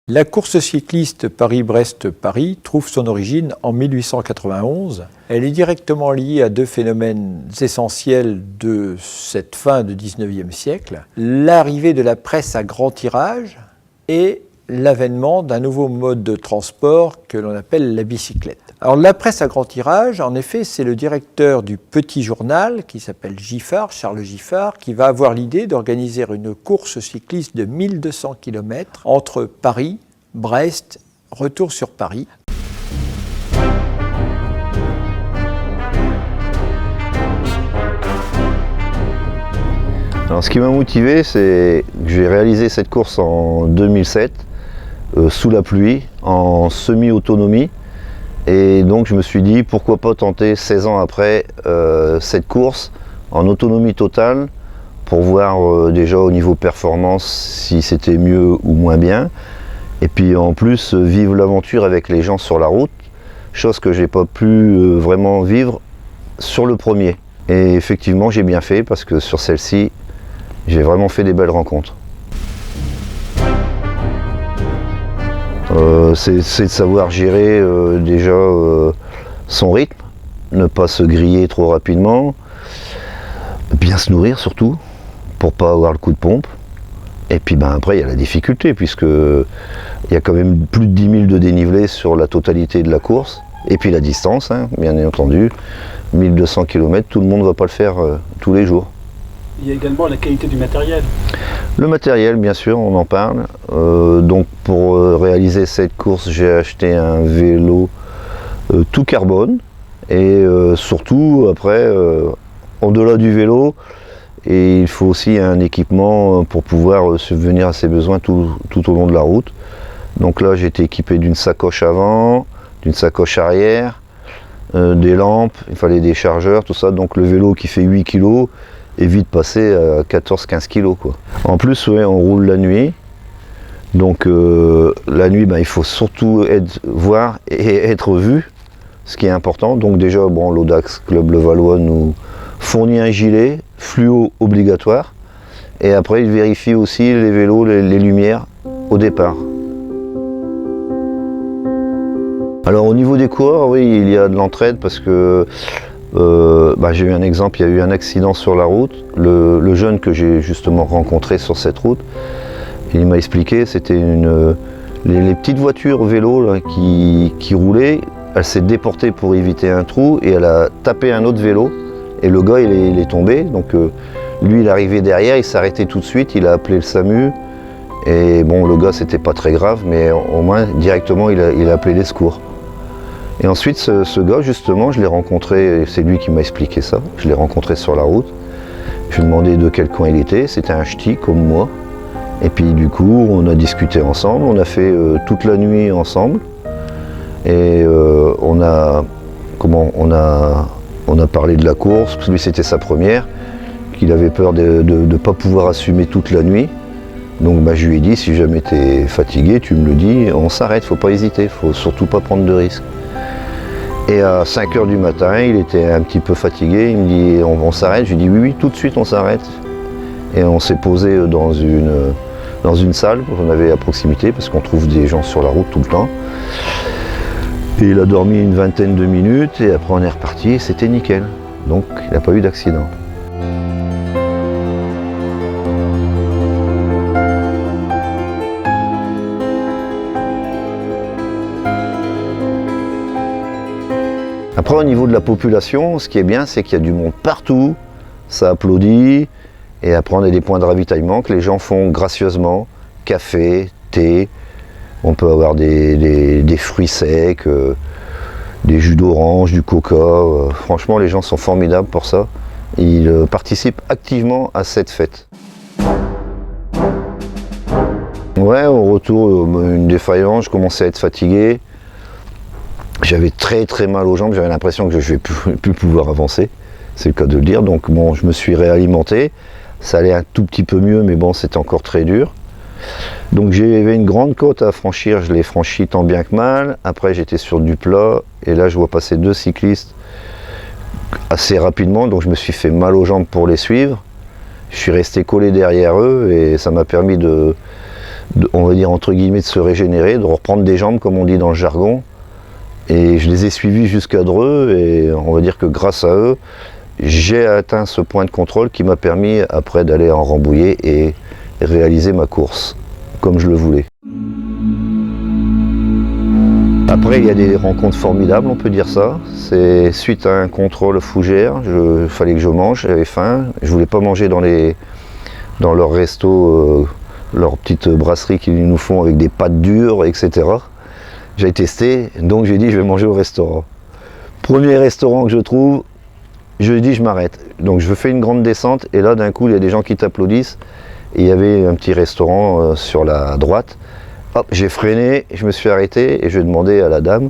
La course cycliste Paris-Brest-Paris trouve son origine en 1891. Elle est directement liée à deux phénomènes essentiels de cette fin du XIXe siècle, l'arrivée de la presse à grand tirage et l'avènement d'un nouveau mode de transport que l'on appelle la bicyclette. Alors la presse à grand tirage, en effet, c'est le directeur du Petit Journal, qui s'appelle Giffard, Charles Giffard, qui va avoir l'idée d'organiser une course cycliste de 1200 km entre Paris, Brest, retour sur Paris. Alors, ce qui m'a motivé, c'est que j'ai réalisé cette course en 2007, sous la pluie, en semi-autonomie. Et donc je me suis dit, pourquoi pas tenter 16 ans après cette course en autonomie totale pour voir déjà au niveau performance si c'était mieux ou moins bien. Et puis en plus vivre l'aventure avec les gens sur la route, chose que j'ai pas pu vraiment vivre sur le premier. Et effectivement j'ai bien fait parce que sur celle-ci, j'ai vraiment fait des belles rencontres. C'est de savoir gérer déjà son rythme, ne pas se griller trop rapidement, bien se nourrir surtout, pour pas avoir le coup de pompe. Et puis après il y a la difficulté, puisque il y a quand même plus de 10 000 de dénivelé sur la totalité de la course. Et puis la distance, hein, bien entendu, 1200 km, tout le monde ne va pas le faire tous les jours. Il y a également la qualité du matériel. Le matériel, bien sûr, on en parle. Donc pour réaliser cette course, j'ai acheté un vélo tout carbone. Et surtout, après, au-delà du vélo, et il faut aussi un équipement pour pouvoir subvenir à ses besoins tout au long de la route. Donc là, j'ai été équipé d'une sacoche avant, d'une sacoche arrière, des lampes, il fallait des chargeurs, tout ça. Donc le vélo qui fait 8 kg, et vite passé à 14-15 kg quoi. En plus, ouais, on roule la nuit. Donc la nuit, il faut surtout voir et être vu, ce qui est important. Donc déjà, l'Audax Club Levallois nous fournit un gilet fluo obligatoire. Et après, il vérifie aussi les vélos, les lumières au départ. Alors au niveau des coureurs, oui, il y a de l'entraide parce que j'ai eu un exemple, il y a eu un accident sur la route. Le jeune que j'ai justement rencontré sur cette route, il m'a expliqué, c'était les petites voitures vélo là, qui roulaient, elle s'est déportée pour éviter un trou et elle a tapé un autre vélo et le gars il est tombé. Donc lui il est arrivé derrière, il s'est arrêté tout de suite, il a appelé le SAMU et le gars c'était pas très grave, mais au moins directement il a appelé les secours. Et ensuite, ce gars, justement, je l'ai rencontré, c'est lui qui m'a expliqué ça, je l'ai rencontré sur la route. Je lui ai demandé de quel coin il était, c'était un ch'ti comme moi. Et puis du coup, on a discuté ensemble, on a fait toute la nuit ensemble. Et on a parlé de la course, parce que lui c'était sa première, qu'il avait peur de ne pas pouvoir assumer toute la nuit. Donc je lui ai dit, si jamais tu es fatigué, tu me le dis, on s'arrête, faut pas hésiter, faut surtout pas prendre de risques. Et à 5 h du matin, il était un petit peu fatigué, il me dit on s'arrête, je lui ai dit oui, tout de suite on s'arrête. Et on s'est posé dans une salle qu'on avait à proximité, parce qu'on trouve des gens sur la route tout le temps. Et il a dormi une vingtaine de minutes, et après on est reparti, et c'était nickel. Donc il n'a pas eu d'accident. Après, au niveau de la population, ce qui est bien, c'est qu'il y a du monde partout, ça applaudit, et après on a des points de ravitaillement que les gens font gracieusement, café, thé, on peut avoir des fruits secs, des jus d'orange, du coca, franchement les gens sont formidables pour ça, ils participent activement à cette fête. Ouais, au retour, une défaillance, je commençais à être fatigué. J'avais très très mal aux jambes, j'avais l'impression que je ne vais plus pouvoir avancer, c'est le cas de le dire. Donc je me suis réalimenté, ça allait un tout petit peu mieux, mais c'était encore très dur. Donc j'avais une grande côte à franchir, je l'ai franchie tant bien que mal. Après j'étais sur du plat, et là je vois passer deux cyclistes assez rapidement, donc je me suis fait mal aux jambes pour les suivre. Je suis resté collé derrière eux, et ça m'a permis de on va dire entre guillemets, de se régénérer, de reprendre des jambes comme on dit dans le jargon. Et je les ai suivis jusqu'à Dreux et on va dire que grâce à eux, j'ai atteint ce point de contrôle qui m'a permis après d'aller en Rambouillet et réaliser ma course comme je le voulais. Après, il y a des rencontres formidables, on peut dire ça. C'est suite à un contrôle fougère, il fallait que je mange, j'avais faim. Je voulais pas manger dans leur resto, leur petite brasserie qu'ils nous font avec des pâtes dures, etc. J'ai testé, donc j'ai dit je vais manger au restaurant. Premier restaurant que je trouve, je dis je m'arrête. Donc je fais une grande descente et là d'un coup il y a des gens qui t'applaudissent. Et il y avait un petit restaurant sur la droite. Hop, j'ai freiné, je me suis arrêté et je demandé à la dame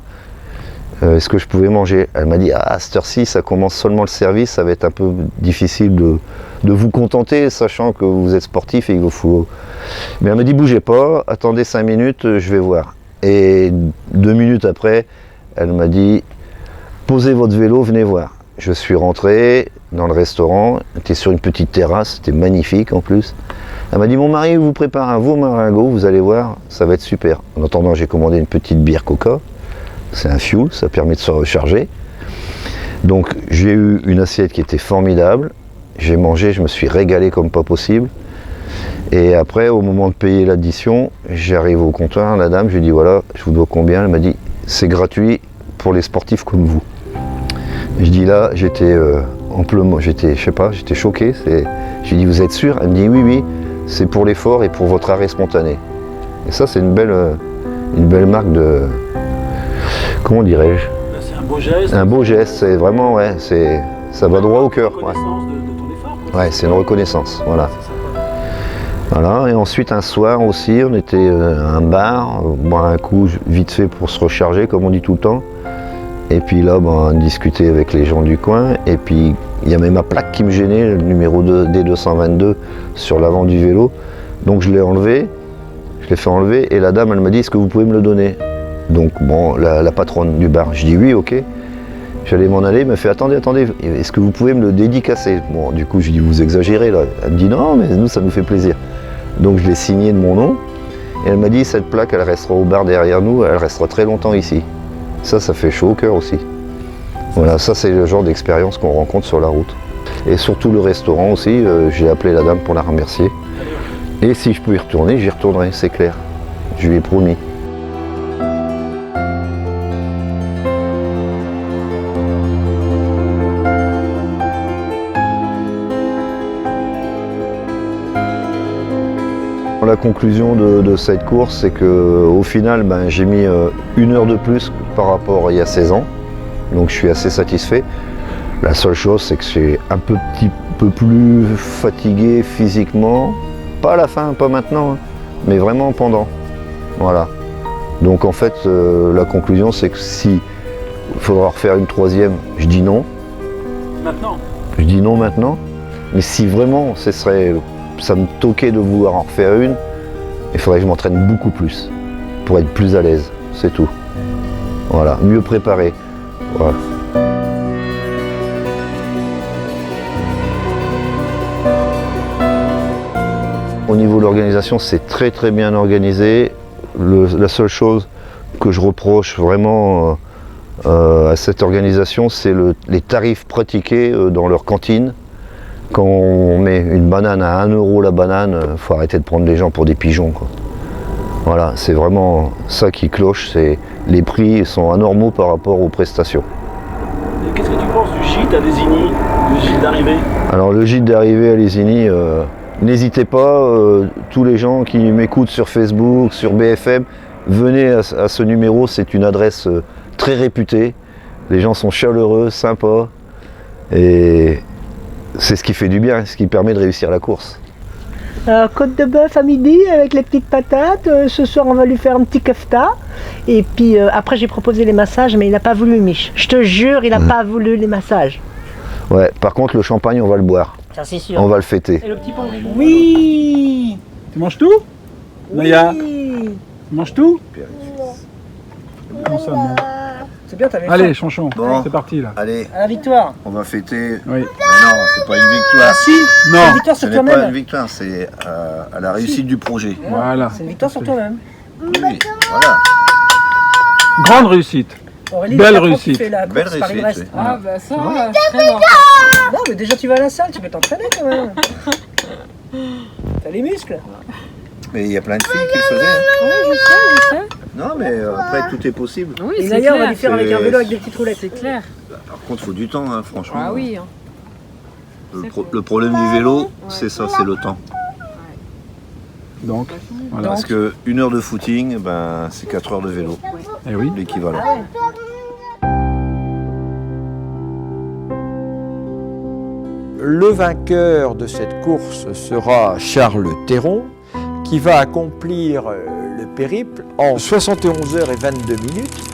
est-ce que je pouvais manger. Elle m'a dit à cette heure-ci ça commence seulement le service, ça va être un peu difficile de vous contenter, sachant que vous êtes sportif et il vous faut. Mais elle m'a dit bougez pas, attendez 5 minutes, je vais voir. Et 2 minutes après, elle m'a dit posez votre vélo, venez voir. Je suis rentré dans le restaurant, j'étais sur une petite terrasse, c'était magnifique en plus. Elle m'a dit mon mari vous prépare un veau maringot, vous allez voir, ça va être super. En attendant, j'ai commandé une petite bière Coca, c'est un fuel, ça permet de se recharger. Donc j'ai eu une assiette qui était formidable, j'ai mangé, je me suis régalé comme pas possible. Et après, au moment de payer l'addition, j'arrive au comptoir, la dame, je lui dis voilà, je vous dois combien? Elle m'a dit c'est gratuit pour les sportifs comme vous. Je dis là, j'étais amplement, j'étais choqué. Je lui dis vous êtes sûr? Elle me dit oui, c'est pour l'effort et pour votre arrêt spontané. Et ça, c'est une belle marque de, comment dirais-je? C'est un beau geste. Un beau geste, c'est vraiment, ouais, ça va droit au cœur. C'est une reconnaissance de ton effort. Quoi. Ouais, c'est une reconnaissance, voilà. Voilà, et ensuite un soir aussi, on était à un bar, boire un coup vite fait pour se recharger, comme on dit tout le temps. Et puis là, on discutait avec les gens du coin, et puis il y avait ma plaque qui me gênait, le numéro D222 sur l'avant du vélo. Donc je l'ai enlevé, je l'ai fait enlever, et la dame, elle m'a dit, est-ce que vous pouvez me le donner? Donc bon, la patronne du bar, je dis oui, ok. J'allais m'en aller, elle m'a fait attendez, est-ce que vous pouvez me le dédicacer? Bon, du coup, je dis vous exagérez là. Elle me dit non, mais nous, ça nous fait plaisir. Donc je l'ai signé de mon nom, et elle m'a dit cette plaque, elle restera au bar derrière nous, elle restera très longtemps ici. Ça fait chaud au cœur aussi. Voilà, ça c'est le genre d'expérience qu'on rencontre sur la route. Et surtout le restaurant aussi, j'ai appelé la dame pour la remercier. Et si je peux y retourner, j'y retournerai, c'est clair. Je lui ai promis. La conclusion de cette course, c'est qu'au final, j'ai mis 1 heure de plus par rapport à il y a 16 ans. Donc je suis assez satisfait. La seule chose, c'est que je suis un petit peu plus fatigué physiquement. Pas à la fin, pas maintenant, mais vraiment pendant. Voilà. Donc en fait, la conclusion, c'est que si il faudra refaire une 3e, je dis non. Maintenant? Je dis non maintenant. Mais si vraiment ça me toquait de vouloir en refaire une, il faudrait que je m'entraîne beaucoup plus pour être plus à l'aise, c'est tout. Voilà, mieux préparé. Voilà. Au niveau de l'organisation, c'est très très bien organisé. La seule chose que je reproche vraiment à cette organisation, c'est les tarifs pratiqués dans leur cantine. Quand on met une banane à 1 € la banane, il faut arrêter de prendre les gens pour des pigeons, quoi. Voilà, c'est vraiment ça qui cloche, les prix sont anormaux par rapport aux prestations. Et qu'est-ce que tu penses du gîte à Lésigny, le gîte d'arrivée? Alors le gîte d'arrivée à Lésigny, n'hésitez pas, tous les gens qui m'écoutent sur Facebook, sur BFM, venez à ce numéro, c'est une adresse très réputée. Les gens sont chaleureux, sympas, et c'est ce qui fait du bien, ce qui permet de réussir la course. Côte de bœuf à midi avec les petites patates. Ce soir, on va lui faire un petit kefta. Et puis après, j'ai proposé les massages, mais il n'a pas voulu, Mich. Je te jure, il n'a pas voulu les massages. Ouais, par contre, le champagne, on va le boire. Ça, c'est sûr. On va le fêter. Et le petit pain? Oui. Tu manges tout? Naya, Oui. tu manges tout? Comment ça, non? C'est bien, t'avais Allez, Chonchon, Bon. c'est parti là. Allez, À la victoire. on va fêter. Oui. Mais non, c'est pas une victoire. Ah si, c'est Non. une victoire Ce sur n'est pas une toi-même. victoire, c'est à la réussite du projet. Voilà. C'est une victoire sur toi-même. Oui, voilà. Grande réussite. Aurélie, Belle le 4 ans, réussite. tu fais la Belle course Paris-Brest. réussite, oui. Ah bah ça, vraiment. Non, mais déjà tu vas à la salle, tu peux t'entraîner quand même. T'as les muscles. Mais il y a plein de filles qui le faisaient. hein. Oui, je sais. Non, mais après, tout est possible. Oui, Et c'est d'ailleurs, on va clair. lui faire avec un vélo avec des petites roulettes. C'est clair. Par contre, il faut du temps, hein, franchement. Ah oui. hein. Le problème du vélo, c'est ça, c'est le temps. Donc, voilà. Parce que 1 heure de footing, ben, c'est 4 heures de vélo, Eh oui. l'équivalent. Le vainqueur de cette course sera Charles Théron, qui va accomplir le périple en 71 heures et 22 minutes,